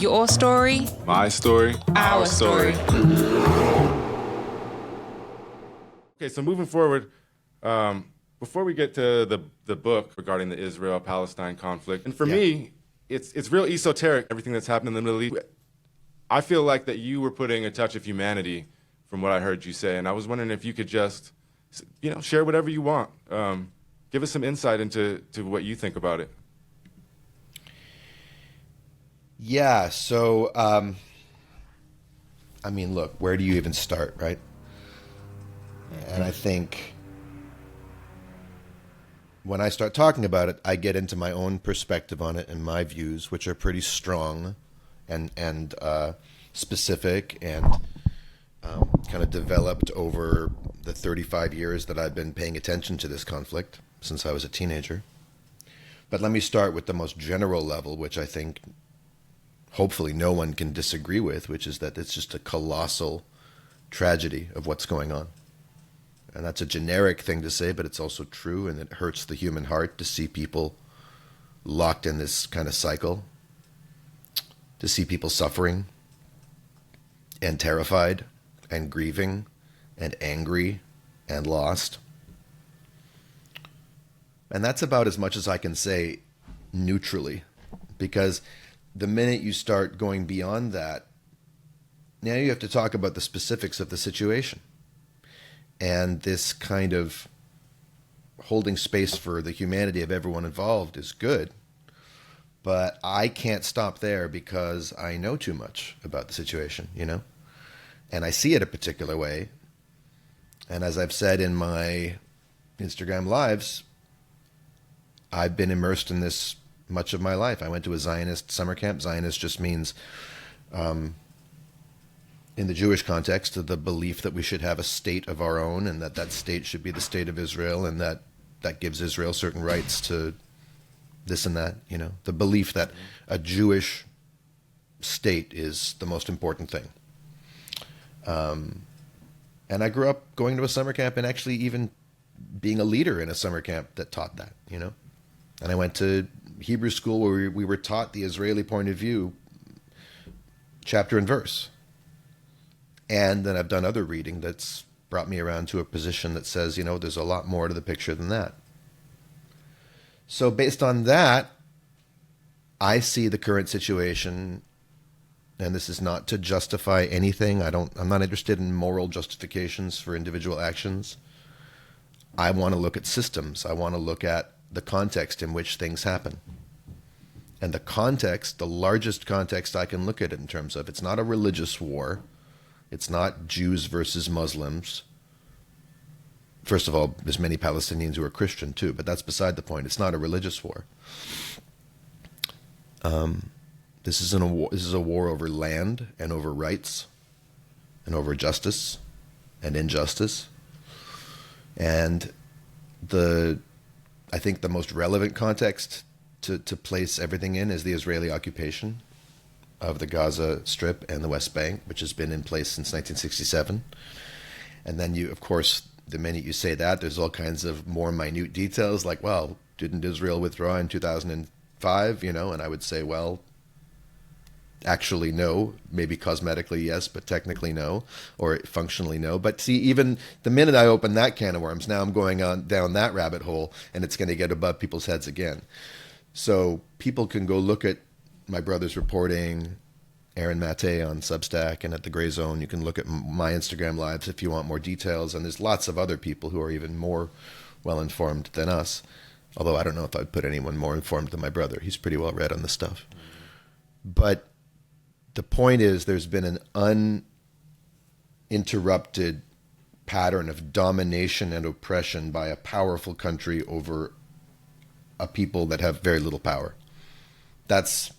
Your story. My story. Our story. Okay, so moving forward, before we get to the book regarding the Israel-Palestine conflict, and for me, it's real esoteric, everything that's happened in the Middle East. I feel like that you were putting a touch of humanity from what I heard you say, and I was wondering if you could just, share whatever you want. Give us some insight into what you think about it. Yeah, so, look, where do you even start, right? And I think when I start talking about it, I get into my own perspective on it and my views, which are pretty strong and specific and kind of developed over the 35 years that I've been paying attention to this conflict since I was a teenager. But let me start with the most general level, which I think hopefully no one can disagree with, which is that it's just a colossal tragedy of what's going on. And that's a generic thing to say, but it's also true, and it hurts the human heart to see people locked in this kind of cycle, to see people suffering and terrified and grieving and angry and lost. And that's about as much as I can say neutrally, because the minute you start going beyond that, now you have to talk about the specifics of the situation. And this kind of holding space for the humanity of everyone involved is good. But I can't stop there because I know too much about the situation, And I see it a particular way. And as I've said in my Instagram lives, I've been immersed in this much of my life. I went to a Zionist summer camp. Zionist just means, in the Jewish context, the belief that we should have a state of our own and that state should be the state of Israel, and that gives Israel certain rights to this and that, the belief that a Jewish state is the most important thing. And I grew up going to a summer camp and actually even being a leader in a summer camp that taught that, And I went to Hebrew school where we were taught the Israeli point of view, chapter and verse. And then I've done other reading that's brought me around to a position that says, there's a lot more to the picture than that. So based on that, I see the current situation, and this is not to justify anything. I'm not interested in moral justifications for individual actions. I want to look at systems. I want to look at the context in which things happen. And the context, the largest context I can look at it in terms of, it's not a religious war. It's not Jews versus Muslims. First of all, there's many Palestinians who are Christian too, but that's beside the point. It's not a religious war. This is a war over land and over rights and over justice and injustice. And I think the most relevant context to place everything in is the Israeli occupation of the Gaza Strip and the West Bank, which has been in place since 1967. And then of course, the minute you say that, there's all kinds of more minute details like, well, didn't Israel withdraw in 2005? And I would say, well, actually no, maybe cosmetically yes, but technically no, or functionally no. But see, even the minute I open that can of worms, now I'm going on down that rabbit hole, and it's going to get above people's heads again. So people can go look at my brother's reporting, Daniel Maté on Substack and at the Gray Zone. You can look at my Instagram lives if you want more details. And there's lots of other people who are even more well-informed than us. Although I don't know if I'd put anyone more informed than my brother. He's pretty well read on this stuff. But the point is, there's been an uninterrupted pattern of domination and oppression by a powerful country over a people that have very little power. That's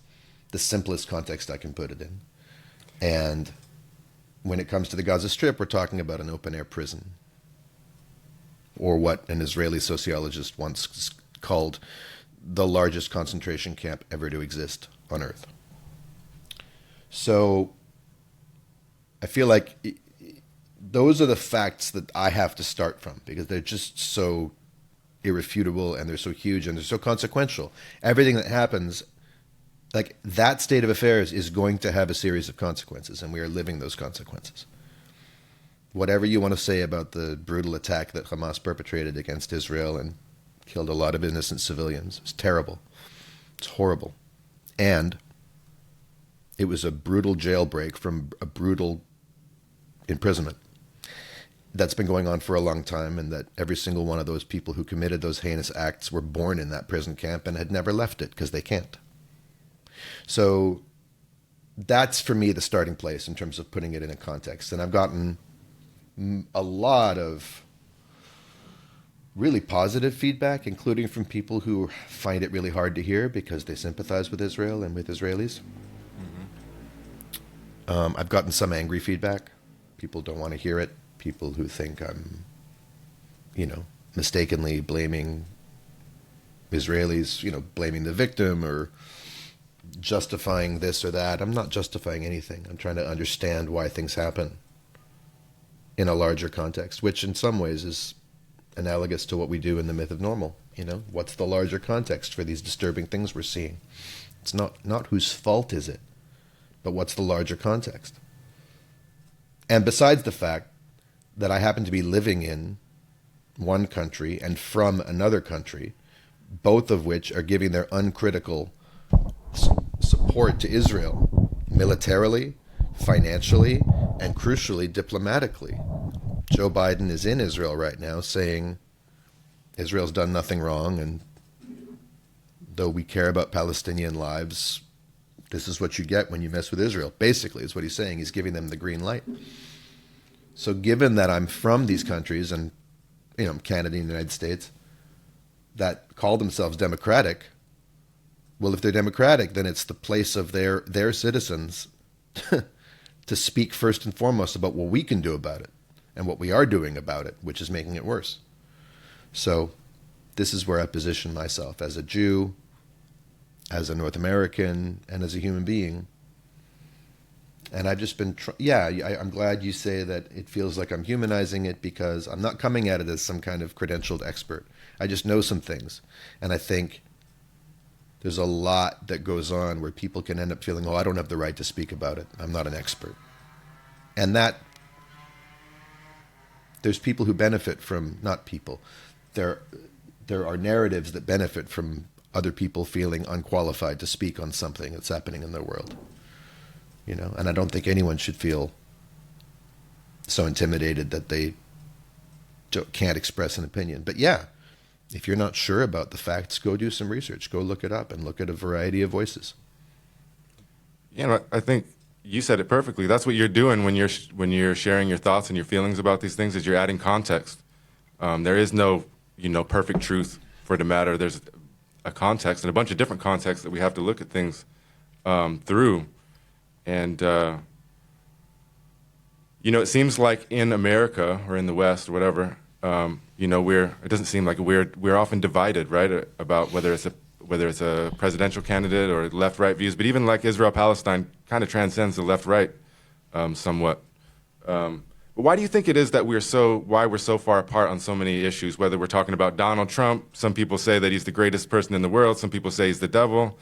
the simplest context I can put it in. And when it comes to the Gaza Strip, we're talking about an open-air prison, or what an Israeli sociologist once called the largest concentration camp ever to exist on Earth. So I feel like those are the facts that I have to start from, because they're just so irrefutable and they're so huge and they're so consequential. Everything that happens Like, that state of affairs is going to have a series of consequences, and we are living those consequences. Whatever you want to say about the brutal attack that Hamas perpetrated against Israel and killed a lot of innocent civilians, it's terrible. It's horrible. And it was a brutal jailbreak from a brutal imprisonment that's been going on for a long time, and that every single one of those people who committed those heinous acts were born in that prison camp and had never left it because they can't. So that's, for me, the starting place in terms of putting it in a context. And I've gotten a lot of really positive feedback, including from people who find it really hard to hear because they sympathize with Israel and with Israelis. I've gotten some angry feedback. People don't want to hear it. People who think I'm, mistakenly blaming Israelis, blaming the victim or justifying this or that. I'm not justifying anything. I'm trying to understand why things happen in a larger context, which in some ways is analogous to what we do in the myth of normal. What's the larger context for these disturbing things we're seeing? It's not whose fault is it, but what's the larger context? And besides the fact that I happen to be living in one country and from another country, both of which are giving their uncritical support to Israel militarily, financially, and crucially diplomatically. Joe Biden is in Israel right now saying Israel's done nothing wrong, and though we care about Palestinian lives, this is what you get when you mess with Israel. Basically, is what he's saying. He's giving them the green light. So given that I'm from these countries, and Canada and the United States, that call themselves democratic, well, if they're democratic, then it's the place of their citizens to speak first and foremost about what we can do about it and what we are doing about it, which is making it worse. So this is where I position myself as a Jew, as a North American, and as a human being. And I've just been, I'm glad you say that it feels like I'm humanizing it, because I'm not coming at it as some kind of credentialed expert. I just know some things. And I think there's a lot that goes on where people can end up feeling, I don't have the right to speak about it. I'm not an expert. And that, there's people who benefit from, not people, there are narratives that benefit from other people feeling unqualified to speak on something that's happening in their world. And I don't think anyone should feel so intimidated that they can't express an opinion. But yeah, if you're not sure about the facts, go do some research. Go look it up and look at a variety of voices. I think you said it perfectly. That's what you're doing when you're sharing your thoughts and your feelings about these things, is you're adding context. There is no, perfect truth for the matter. There's a context and a bunch of different contexts that we have to look at things through. And, it seems like in America or in the West or whatever, it doesn't seem like we're often divided, right, about whether it's a presidential candidate or left-right views. But even like Israel-Palestine kind of transcends the left-right somewhat. But why do you think it is that we're so far apart on so many issues? Whether we're talking about Donald Trump, some people say that he's the greatest person in the world. Some people say he's the devil.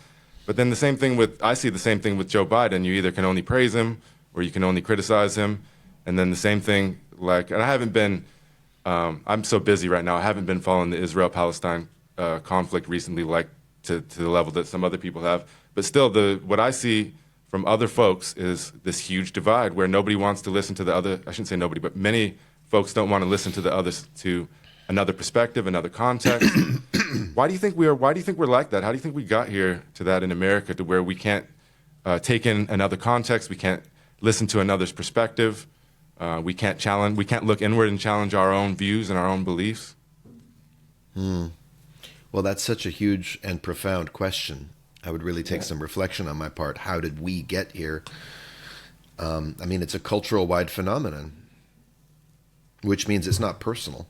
But then I see the same thing with Joe Biden. You either can only praise him or you can only criticize him. And then the same thing, and I haven't been, I'm so busy right now, I haven't been following the Israel-Palestine conflict recently, to the level that some other people have. But still, what I see from other folks is this huge divide where nobody wants to listen to the other. I shouldn't say nobody, but many folks don't want to listen to the others, to another perspective, another context. Why do you think we're like that? How do you think we got here to that in America, to where we can't take in another context, we can't listen to another's perspective, we can't look inward and challenge our own views and our own beliefs? Well, that's such a huge and profound question. I would really take some reflection on my part. How did we get here? It's a cultural-wide phenomenon, which means it's not personal.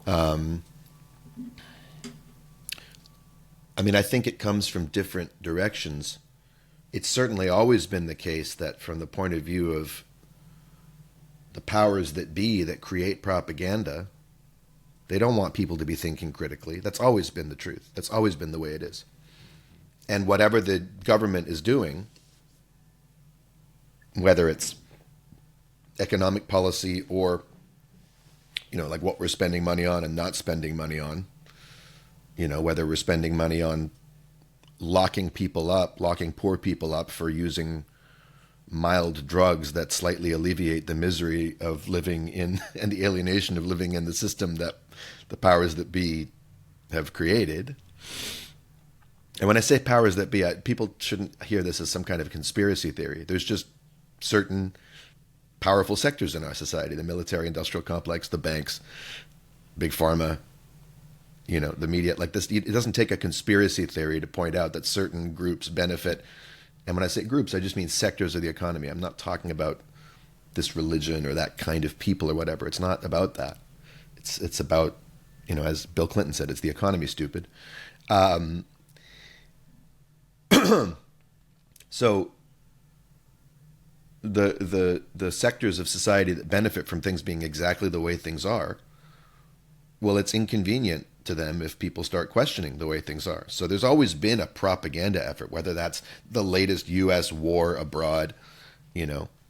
I think it comes from different directions. It's certainly always been the case that from the point of view of the powers that be that create propaganda, they don't want people to be thinking critically. That's always been the truth. That's always been the way it is. And whatever the government is doing, whether it's economic policy or, like what we're spending money on and not spending money on, whether we're spending money on locking poor people up for using mild drugs that slightly alleviate the misery of living in and the alienation of living in the system that the powers that be have created. And when I say powers that be, people shouldn't hear this as some kind of conspiracy theory. There's just certain powerful sectors in our society: the military-industrial complex, the banks, big pharma, the media. Like this, it doesn't take a conspiracy theory to point out that certain groups benefit. And when I say groups, I just mean sectors of the economy. I'm not talking about this religion or that kind of people or whatever. It's not about that. It's about, as Bill Clinton said, it's the economy, stupid. So the sectors of society that benefit from things being exactly the way things are, well, it's inconvenient to them if people start questioning the way things are. So there's always been a propaganda effort, whether that's the latest U.S. war abroad,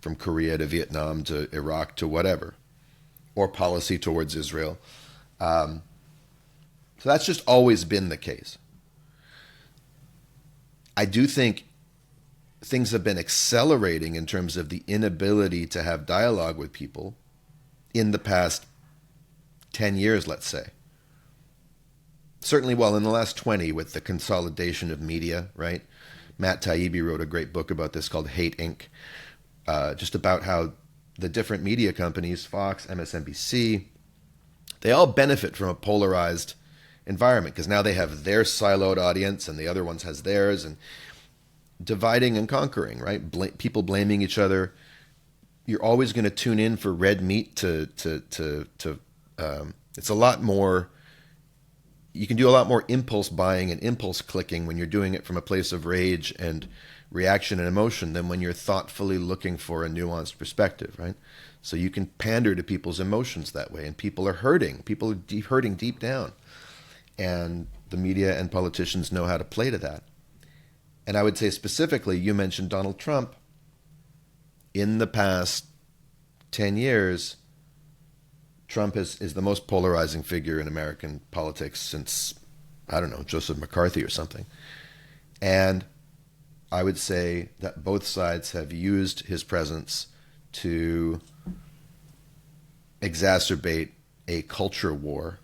from Korea to Vietnam to Iraq to whatever, or policy towards Israel. So that's just always been the case. I do think things have been accelerating in terms of the inability to have dialogue with people in the past 10 years, let's say. Certainly, in the last 20 with the consolidation of media, right? Matt Taibbi wrote a great book about this called Hate Inc., just about how the different media companies, Fox, MSNBC, they all benefit from a polarized environment because now they have their siloed audience and the other ones has theirs, and dividing and conquering, right? People blaming each other. You're always going to tune in for red meat it's a lot more, you can do a lot more impulse buying and impulse clicking when you're doing it from a place of rage and reaction and emotion than when you're thoughtfully looking for a nuanced perspective, right? So you can pander to people's emotions that way, and people are hurting. People are hurting deep down. And the media and politicians know how to play to that. And I would say specifically, you mentioned Donald Trump. In the past 10 years, Trump is the most polarizing figure in American politics since, I don't know, Joseph McCarthy or something. And I would say that both sides have used his presence to exacerbate a culture war,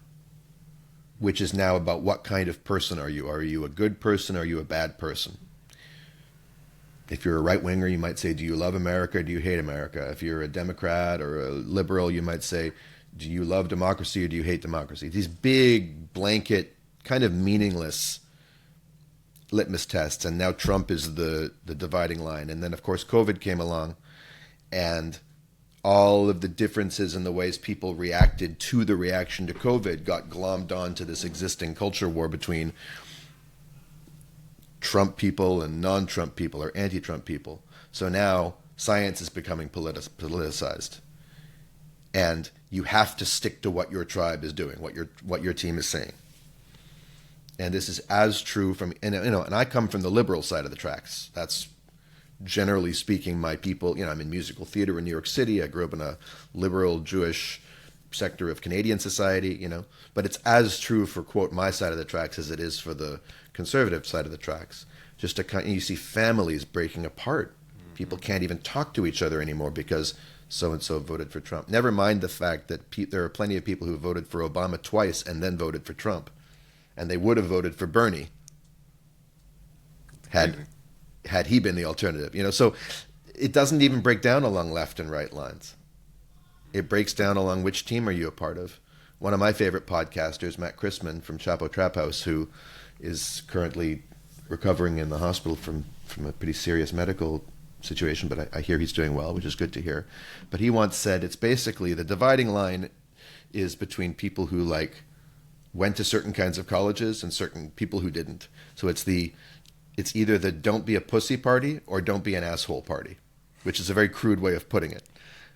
which is now about what kind of person are you? Are you a good person? Are you a bad person? If you're a right-winger, you might say, do you love America or do you hate America? If you're a Democrat or a liberal, you might say, do you love democracy or do you hate democracy? These big, blanket, kind of meaningless litmus tests. And now Trump is the dividing line. And then, of course, COVID came along, and all of the differences in the ways people reacted to the reaction to COVID got glommed onto this existing culture war between Trump people and non-Trump people or anti-Trump people. So now science is becoming politicized. And you have to stick to what your tribe is doing, what your team is saying. And this is as true and I come from the liberal side of the tracks. That's generally speaking my people. I'm in musical theater in New York City. I grew up in a liberal Jewish sector of Canadian society, but it's as true for, quote, my side of the tracks as it is for the conservative side of the tracks. You see families breaking apart. People can't even talk to each other anymore because so-and-so voted for Trump. Never mind the fact that there are plenty of people who voted for Obama twice and then voted for Trump. And they would have voted for Bernie had he been the alternative. So it doesn't even break down along left and right lines. It breaks down along which team are you a part of. One of my favorite podcasters, Matt Chrisman from Chapo Trap House, who is currently recovering in the hospital from a pretty serious medical situation, but I hear he's doing well, which is good to hear. But he once said it's basically the dividing line is between people who went to certain kinds of colleges and certain people who didn't. So it's either the don't be a pussy party or don't be an asshole party, which is a very crude way of putting it.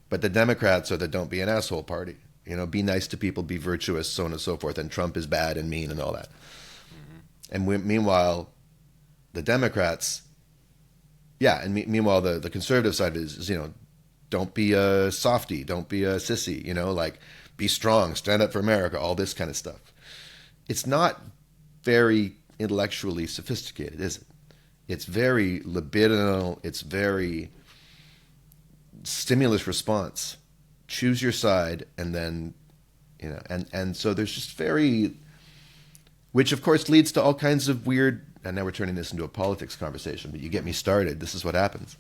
But the Democrats are the don't be an asshole party. Be nice to people, be virtuous, so on and so forth. And Trump is bad and mean and all that. Mm-hmm. And meanwhile, the Democrats, yeah, and meanwhile the conservative side is, don't be a softie, don't be a sissy, like be strong, stand up for America, all this kind of stuff. It's not very intellectually sophisticated, is it? It's very libidinal, it's very stimulus response. Choose your side, and then, and so there's just very, which of course leads to all kinds of weird, and now we're turning this into a politics conversation, but you get me started, this is what happens.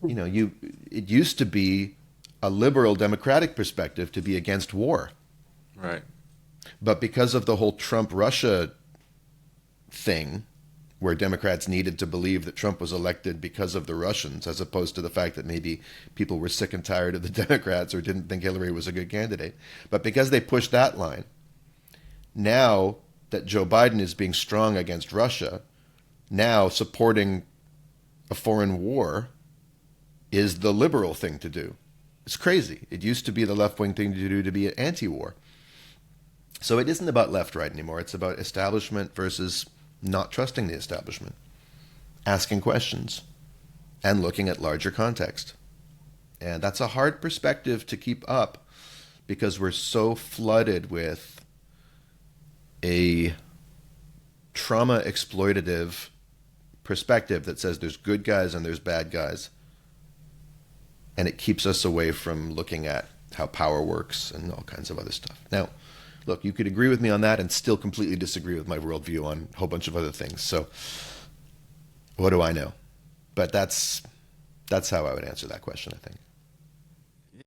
It used to be a liberal democratic perspective to be against war. Right. But because of the whole Trump-Russia thing, where Democrats needed to believe that Trump was elected because of the Russians, as opposed to the fact that maybe people were sick and tired of the Democrats or didn't think Hillary was a good candidate. But because they pushed that line, now that Joe Biden is being strong against Russia, now supporting a foreign war is the liberal thing to do. It's crazy. It used to be the left-wing thing to do, to be anti-war. So it isn't about left-right anymore. It's about establishment versus not trusting the establishment, asking questions, and looking at larger context. And that's a hard perspective to keep up because we're so flooded with a trauma exploitative perspective that says there's good guys and there's bad guys. And it keeps us away from looking at how power works and all kinds of other stuff. Now, look, you could agree with me on that and still completely disagree with my worldview on a whole bunch of other things. So what do I know? But that's how I would answer that question, I think.